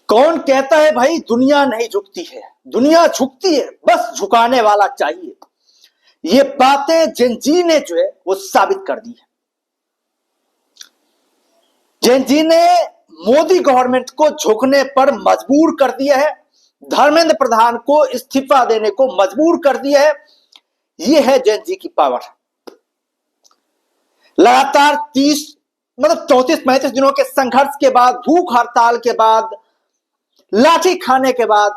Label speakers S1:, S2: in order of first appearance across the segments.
S1: कौन कहता है भाई दुनिया नहीं झुकती है? दुनिया झुकती है, बस झुकाने वाला चाहिए। ये बातें जेनजी ने जो है वो साबित कर दी है। जेनजी ने मोदी गवर्नमेंट को झुकने पर मजबूर कर दिया है, धर्मेंद्र प्रधान को इस्तीफा देने को मजबूर कर दिया है। ये है जेनजी की पावर। लगातार 34-35 दिनों के संघर्ष के बाद, भूख हड़ताल के बाद, लाठी खाने के बाद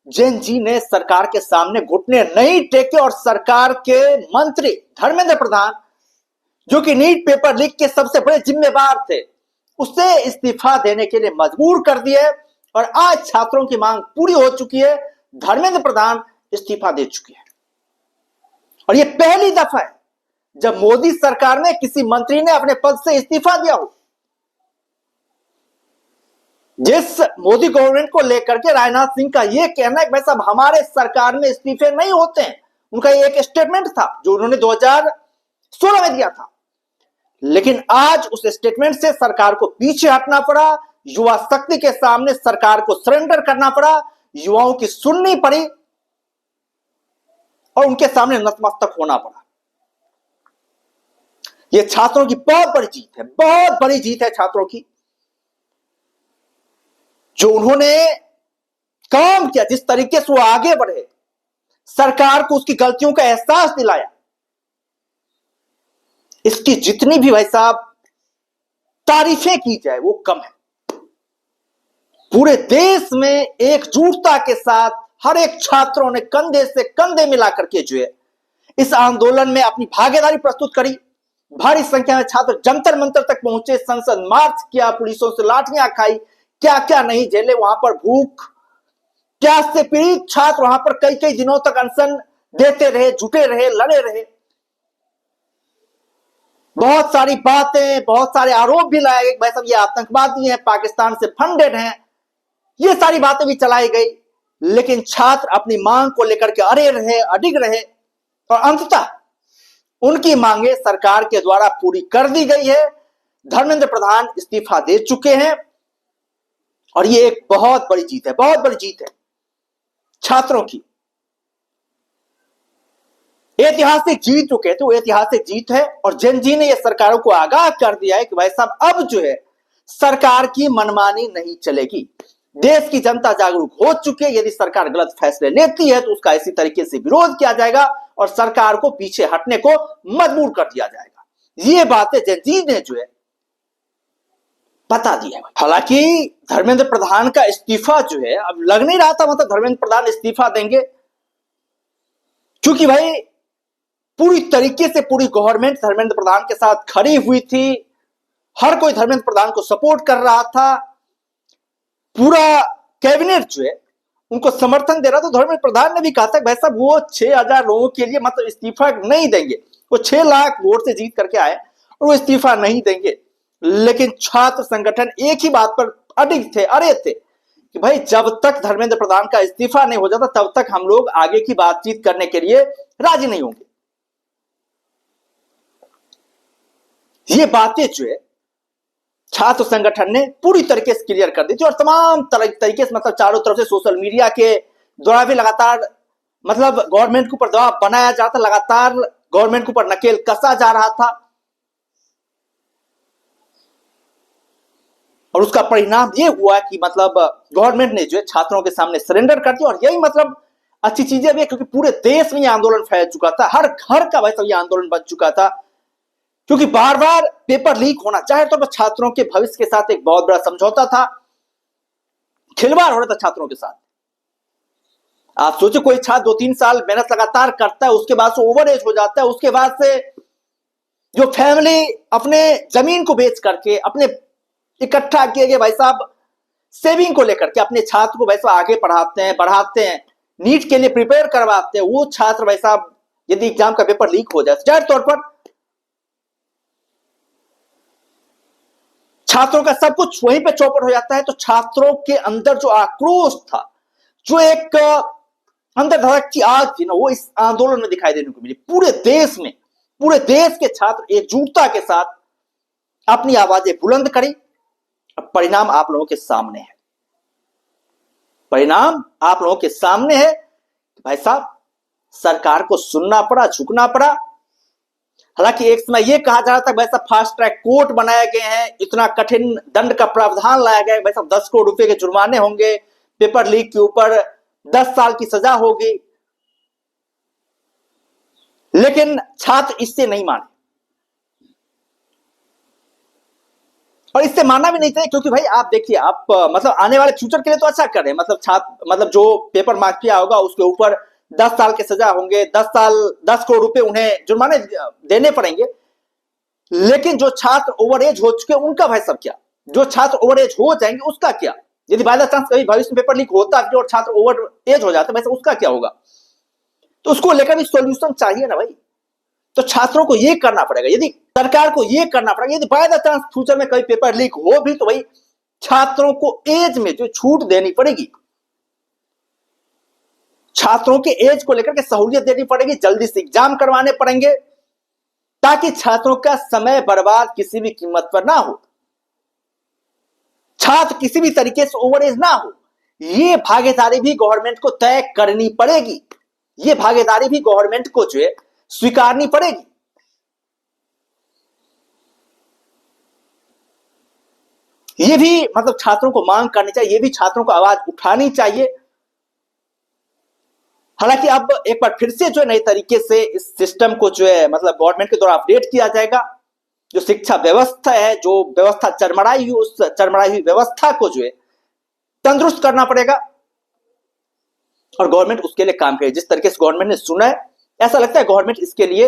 S1: जेनजी ने सरकार के सामने घुटने नहीं टेके और सरकार के मंत्री धर्मेंद्र प्रधान, जो कि नीट पेपर लीक के सबसे बड़े जिम्मेदार थे, उसे इस्तीफा देने के लिए मजबूर कर दिए। और आज छात्रों की मांग पूरी हो चुकी है, धर्मेंद्र प्रधान इस्तीफा दे चुके हैं। और यह पहली दफा है जब मोदी सरकार में किसी मंत्री ने अपने पद से इस्तीफा दिया हो। जिस मोदी गवर्नमेंट को लेकर के राजनाथ सिंह का यह कहना है कि भाई साहब हमारे सरकार में इस्तीफे नहीं होते हैं, उनका एक स्टेटमेंट था जो उन्होंने 2016 में दिया था। लेकिन आज उस स्टेटमेंट से सरकार को पीछे हटना पड़ा, युवा शक्ति के सामने सरकार को सरेंडर करना पड़ा, युवाओं की सुननी पड़ी और उनके सामने नतमस्तक होना पड़ा। यह छात्रों की बहुत बड़ी जीत है, बहुत बड़ी जीत है छात्रों की। जो उन्होंने काम किया, जिस तरीके से वो आगे बढ़े, सरकार को उसकी गलतियों का एहसास दिलाया, इसकी जितनी भी भाई साहब तारीफें की जाए वो कम है। पूरे देश में एकजुटता के साथ हर एक छात्रों ने कंधे से कंधे मिलाकर के जो है इस आंदोलन में अपनी भागीदारी प्रस्तुत करी। भारी संख्या में छात्र जंतर मंतर तक पहुंचे, संसद मार्च किया, पुलिसों से लाठियां खाई, क्या क्या नहीं झेले। वहां पर भूख प्यास से पीड़ित छात्र वहां पर कई कई दिनों तक अनशन देते रहे, जुटे रहे, लड़े रहे। बहुत सारी बातें, बहुत सारे आरोप भी लगाए गए, भाई साहब ये आतंकवादी हैं, पाकिस्तान से फंडेड हैं, ये सारी बातें भी चलाई गई। लेकिन छात्र अपनी मांग को लेकर के अड़े रहे, अडिग रहे और अंततः उनकी मांगे सरकार के द्वारा पूरी कर दी गई है। धर्मेंद्र प्रधान इस्तीफा दे चुके हैं और ये एक बहुत बड़ी जीत है, बहुत बड़ी जीत है छात्रों की। ऐतिहासिक जीत जो कहते हैं वो ऐतिहासिक जीत है। और जेनजी ने यह सरकारों को आगाह कर दिया है कि भाई साहब अब जो है सरकार की मनमानी नहीं चलेगी। देश की जनता जागरूक हो चुकी है, यदि सरकार गलत फैसले लेती है तो उसका इसी तरीके से विरोध किया जाएगा और सरकार को पीछे हटने को मजबूर कर दिया जाएगा। ये बातें जेनजी ने जो है बता दी है। हालांकि धर्मेंद्र प्रधान का इस्तीफा जो है अब लग नहीं रहा था, मतलब धर्मेंद्र प्रधान इस्तीफा देंगे, क्योंकि भाई पूरी तरीके से पूरी गवर्नमेंट धर्मेंद्र प्रधान के साथ खड़ी हुई थी। हर कोई धर्मेंद्र प्रधान को सपोर्ट कर रहा था, पूरा कैबिनेट जो है उनको समर्थन दे रहा था। धर्मेंद्र प्रधान ने भी कहा था भाई साहब वो 6000 लोगों के लिए मतलब इस्तीफा नहीं देंगे। वो 6 लाख वोट से जीत करके आए और वो इस्तीफा नहीं देंगे। लेकिन छात्र संगठन एक ही बात पर अडिग थे, अड़े थे कि भाई जब तक धर्मेंद्र प्रधान का इस्तीफा नहीं हो जाता तब तक हम लोग आगे की बातचीत करने के लिए राजी नहीं होंगे। ये बातें जो है छात्र संगठन ने पूरी तरीके से क्लियर कर दी थी और तमाम तरीके से मतलब चारों तरफ से सोशल मीडिया के द्वारा भी लगातार मतलब गवर्नमेंट के ऊपर दबाव बनाया जा रहा था, लगातार गवर्नमेंट के ऊपर नकेल कसा जा रहा था। और उसका परिणाम यह हुआ कि मतलब गवर्नमेंट ने जो है छात्रों के सामने सरेंडर कर दिया। और यही मतलब अच्छी चीजें भी है, क्योंकि पूरे देश में यह आंदोलन फैल चुका था, हर घर का भाई साहब यह आंदोलन बन चुका था। क्योंकि बार बार पेपर लीक होना चाहे तो छात्रों के भविष्य के साथ एक बहुत बड़ा समझौता था, खिलवाड़ हो रहा था छात्रों के साथ। आप सोचिए कोई छात्र 2-3 साल मेहनत लगातार करता है, उसके बाद से ओवर एज हो जाता है, उसके बाद से जो फैमिली अपने जमीन को बेच करके अपने इकट्ठा किए गए भाई साहब सेविंग को लेकर के अपने छात्र को भाई साहब आगे पढ़ाते हैं, बढ़ाते हैं, नीट के लिए प्रिपेयर करवाते हैं, वो छात्र भाई साहब यदि एग्जाम का पेपर लीक हो जाए तो जाहिर तौर पर छात्रों का सब कुछ वहीं पे चौपट हो जाता है। तो छात्रों के अंदर जो आक्रोश था, जो एक अंदर धड़क की आग थी ना, वो इस आंदोलन में दिखाई देने को मिली। पूरे देश में पूरे देश के छात्र एकजुटता के साथ अपनी आवाजें बुलंद करी। परिणाम आप लोगों के सामने है। परिणाम आप लोगों के सामने है। भाई साहब, सरकार को सुनना पड़ा, झुकना पड़ा। हालांकि एक समय यह कहा जा रहा था भाई साहब फास्ट ट्रैक कोर्ट बनाए गए हैं, इतना कठिन दंड का प्रावधान लाया गया भाई साहब, 10 करोड़ रुपए के जुर्माने होंगे, पेपर लीक के ऊपर 10 साल की सजा होगी। लेकिन छात्र इससे नहीं माने और इससे मानना भी नहीं चाहिए, क्योंकि भाई आप देखिए, आप मतलब आने वाले फ्यूचर के लिए तो अच्छा कर रहे हैं, मतलब छात्र, मतलब जो पेपर मार्क किया होगा उसके ऊपर 10 साल के सजा होंगे, 10 करोड़ रुपए उन्हें जुर्माने देने पड़ेंगे। लेकिन जो छात्र ओवर एज हो चुके उनका भाई सब क्या, जो छात्र ओवर एज हो जाएंगे उसका क्या, यदि बाय द चांस कभी भविष्य में पेपर लीक होता है और छात्र ओवर एज हो जाते हैं, उसका क्या होगा? तो उसको लेकर भी सोल्यूशन चाहिए ना भाई। तो छात्रों को यह करना पड़ेगा, यदि सरकार को यह करना पड़ेगा, यदि बाय द चांस फ्यूचर में कभी पेपर लीक हो भी तो भाई छात्रों को एज में जो छूट देनी पड़ेगी, छात्रों के एज को लेकर के सहूलियत देनी पड़ेगी, जल्दी से एग्जाम करवाने पड़ेंगे ताकि छात्रों का समय बर्बाद किसी भी कीमत पर ना हो, छात्र किसी भी तरीके से ओवर एज ना हो। यह भागीदारी भी गवर्नमेंट को तय करनी पड़ेगी, यह भागीदारी भी गवर्नमेंट को जो है स्वीकारनी पड़ेगी। यह भी मतलब छात्रों को मांग करनी चाहिए, यह भी छात्रों को आवाज उठानी चाहिए। हालांकि अब एक बार फिर से जो है नए तरीके से इस सिस्टम को जो है मतलब गवर्नमेंट के द्वारा अपडेट किया जाएगा। जो शिक्षा व्यवस्था है, जो व्यवस्था चरमराई हुई, उस चरमराई हुई व्यवस्था को जो है तंदुरुस्त करना पड़ेगा और गवर्नमेंट उसके लिए काम करे। जिस तरीके से गवर्नमेंट ने सुना है, ऐसा लगता है गवर्नमेंट इसके लिए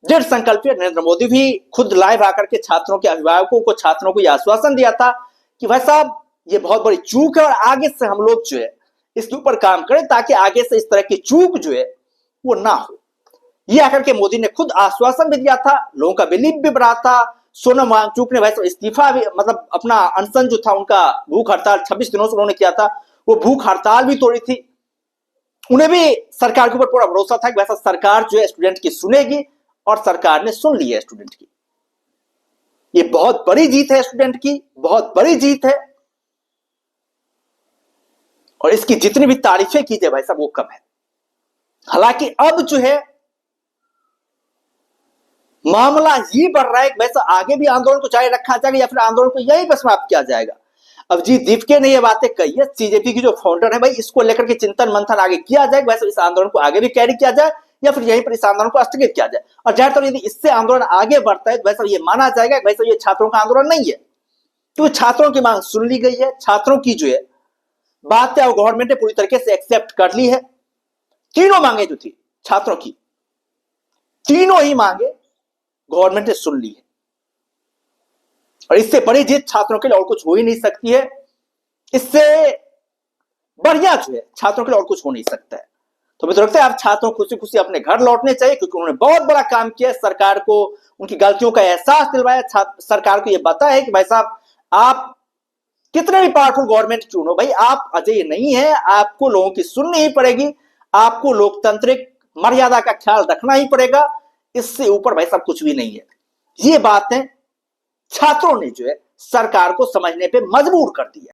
S1: दृढ़ संकल्प है। नरेंद्र मोदी भी खुद लाइव आकर के छात्रों के अभिभावकों को, छात्रों को यह आश्वासन दिया था कि भाई साहब ये बहुत बड़ी चूक है और आगे से हम लोग जो है इसके ऊपर काम करें ताकि आगे से इस तरह की चूक जो है वो ना हो। ये आकर के मोदी ने खुद आश्वासन भी दिया था, लोगों का बिलीव भी बढ़ा था। सोनम वांगचुक ने भाई साहब इस्तीफा भी, मतलब अपना अनशन जो था उनका, भूख हड़ताल 26 दिनों से उन्होंने किया था, वो भूख हड़ताल भी तोड़ी थी। उन्हें भी सरकार के ऊपर पूरा भरोसा था कि वैसा सरकार जो है स्टूडेंट की सुनेगी और सरकार ने सुन ली है स्टूडेंट की। ये बहुत बड़ी जीत है स्टूडेंट की, बहुत बड़ी जीत है और इसकी जितनी भी तारीफें की जाए भाई साहब वो कम है। हालांकि अब जो है मामला ये बढ़ रहा है कि वैसा आगे भी आंदोलन को जारी रखा जाएगा या फिर आंदोलन को यही पर समाप्त किया जाएगा। अब जी दीपके ने ये बातें कही है, सीजेपी की जो फाउंडर है भाई, इसको लेकर के चिंतन मंथन आगे किया जाए, वैसे इस आंदोलन को आगे भी कैरी किया जाए या फिर यहीं पर इस आंदोलन को स्थगित किया जाए। और ज्यादातर यदि इससे आंदोलन आगे बढ़ता है तो वैसा ये माना जाएगा वैसा ये छात्रों का आंदोलन नहीं है, क्योंकि छात्रों की मांग सुन ली गई है, छात्रों की जो है बात है वो गवर्नमेंट ने पूरी तरीके से एक्सेप्ट कर ली है। तीनों मांगे जो थी छात्रों की, तीनों ही मांगे गवर्नमेंट ने सुन ली है और इससे बड़ी जीत छात्रों के लिए और कुछ हो ही नहीं सकती है। इससे बढ़िया जो है छात्रों के लिए और कुछ हो नहीं सकता है। तो मुझे लगता है आप छात्रों को खुशी खुशी अपने घर लौटने चाहिए, क्योंकि उन्होंने बहुत बड़ा काम किया, सरकार को उनकी गलतियों का एहसास दिलवाया, सरकार को यह बताया है कि भाई साहब आप कितने भी पावरफुल गवर्नमेंट क्यों हो, भाई आप अजय नहीं है, आपको लोगों की सुननी ही पड़ेगी, आपको लोकतांत्रिक मर्यादा का ख्याल रखना ही पड़ेगा, इससे ऊपर भाई साहब कुछ भी नहीं है। ये बातें छात्रों ने जो है सरकार को समझने पे मजबूर कर दिया।